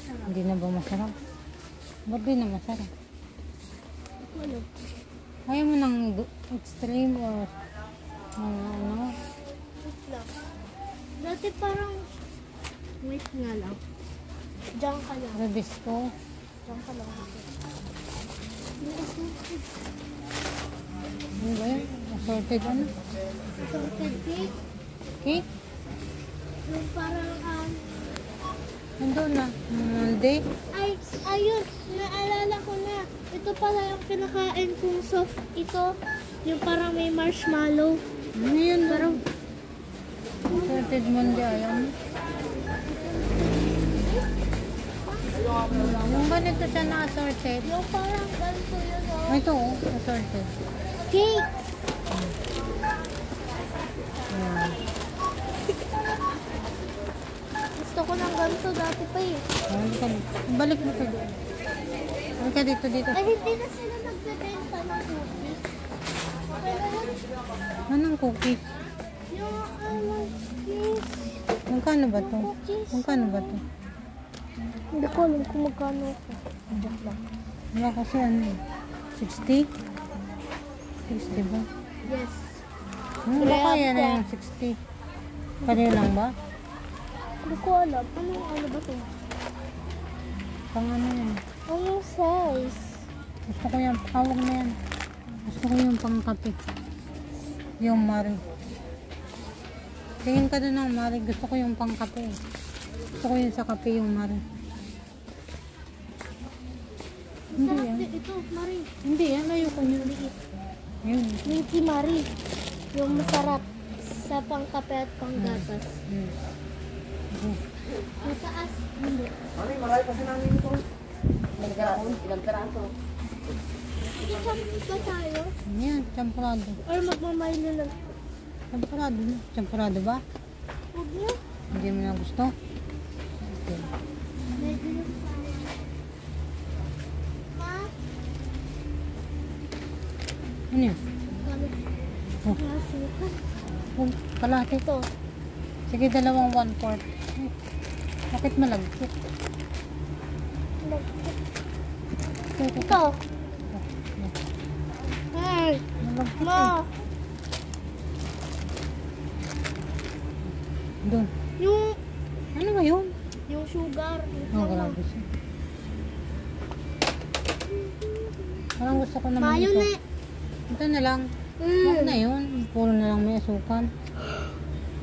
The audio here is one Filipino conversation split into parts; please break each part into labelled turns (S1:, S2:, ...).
S1: Hindi na ba masarap? Ba't di na masarap?
S2: Ano?
S1: Ayaw mo ng extreme or ng ano?
S2: Wait lang. Dati parang, wait nga lang. Diyan ka lang.
S1: Rebisco.
S2: Diyan ka lang.
S1: Ano ba yun? Assorted ano?
S2: Assorted cake.
S1: Cake?
S2: Yung parang,
S1: Nandun na. Monday.
S2: ay, ayun, naalala ko na. Ito pala yung pinakain kong soft. Ito, yung parang may marshmallow.
S1: Ano yun? Parang assorted Monday. Ayaw mo? Yung ganito siya na assorted.
S2: Yung parang ganito yun, oh.
S1: Ito oh, assorted.
S2: Cakes.
S1: Ayan.
S2: Gusto ko ng ganito dati pa eh.
S1: Balik mo to. Balik ka dito, dito.
S2: Ay, hindi na sila nagbebenta ng cookies. Okay na yun?
S1: Anong cookies?
S2: Yung cookies.
S1: Magkano ba to? Magkano ba to?
S2: Hindi ko alam kung magkano ito. Joke lang.
S1: Wala kasi ano eh. 60? 60 ba?
S2: Yes.
S1: Baka yan na yung 60. Pareho lang ba?
S2: Hindi ko alam. Ano ba ito?
S1: Pang ano yan?
S2: Anong size?
S1: Gusto ko yung pawag na yan. Gusto ko yung pang kape. Yung Mari. Tingin ka doon ng Mari. Gusto ko yung pang kape. Gusto ko yung sa kape yung Mari. Hindi
S2: Sarap
S1: yan.
S2: din ito, Marie.
S1: Hindi yan. Ayoko nyo. Yun.
S2: Milky Marie. Yung masarap sa pangkape at panggatas. Mataas. Hindi.
S3: Ano yung marami kasi namin ito? Ilang peraso?
S2: Ito ba tayo?
S1: Yan. Champurado.
S2: Or magmamahal na lang?
S1: Champurado na. Champurado ba?
S2: Huwag na.
S1: Hindi mo na gusto? Okay.
S2: Medyo na tayo. Ma?
S1: Ano yun?
S2: Kami.
S1: Oh.
S2: Nasukan.
S1: Oh, kalahati.
S2: Ito.
S1: Sige, 1/4. Ay, bakit malagkit?
S2: Ito. Hey.
S1: Malagkit
S2: Ma.
S1: eh. Doon.
S2: Yung,
S1: Ano ba yun?
S2: yung sugar.
S1: Oh, grabe siya. Parang gusto ko naman
S2: Mayonnaise.
S1: Ito na lang. Huwag na yun. Puro na lang may asukan.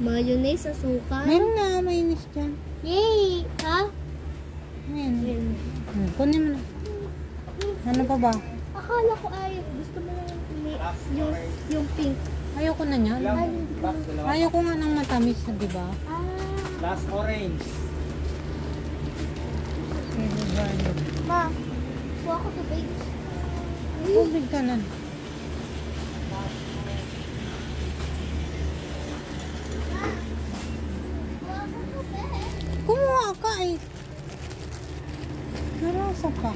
S2: Mayonnaise, asukal.
S1: Meron na mayonnaise dyan.
S2: Yay! Ha?
S1: Ayan. Kunin mo na. Ano pa ba?
S2: Akala ko ay gusto mo lang yung pink.
S1: Ayoko na yan.
S2: Ay, hindi ko.
S1: Ayoko nga ng matamis na, di ba?
S3: Last orange.
S1: Sige, garlic.
S2: Ma, kuha ko to babe.
S1: Tubig ka na. Kumuha ka eh. Narasa ka.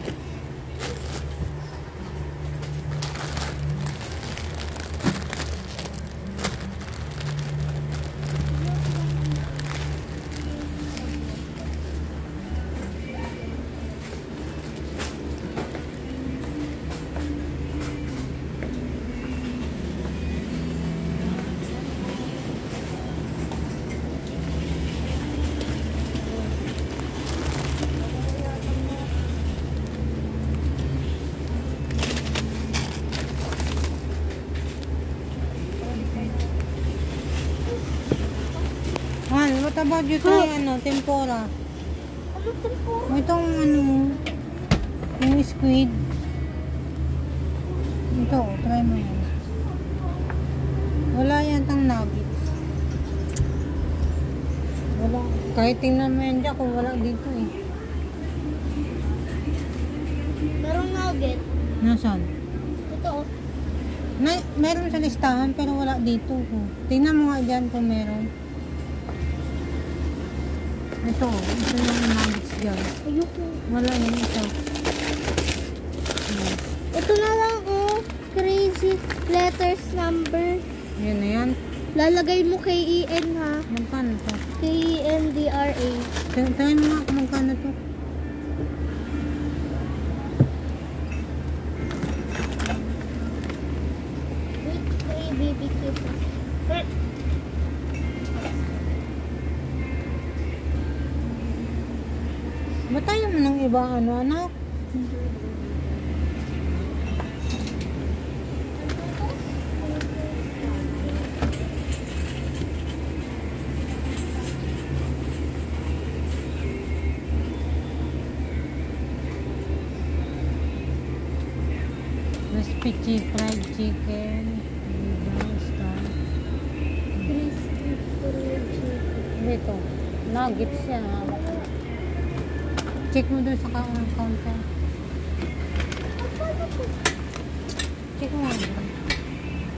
S1: What about you try tempura?
S2: Ano tempura?
S1: Itong yung squid. Ito, try mo yan. Wala yan tang nuggets. Wala. Kahit tingnan mo yan dyan kung wala dito eh.
S2: Merong nugget.
S1: Nasaan?
S2: Ito oh.
S1: Meron sa listahan pero wala dito. Tingnan mo nga dyan kung meron. Ito yung nuggets dyan.
S2: Ayoko.
S1: Wala yun ito.
S2: Ito na lang oh. Crazy letters number.
S1: Yan na yan.
S2: Lalagay mo KEN ha.
S1: Magkano to?
S2: KENDRA.
S1: Tingnan mo nga kung magkano to. Ba't tayo mo ng iba ano anak? Crispy fried chicken.
S2: Crispy fried chicken.
S1: Dito. Nuggets yan. Hawak ko. Check mo doon sa counter. Check mo.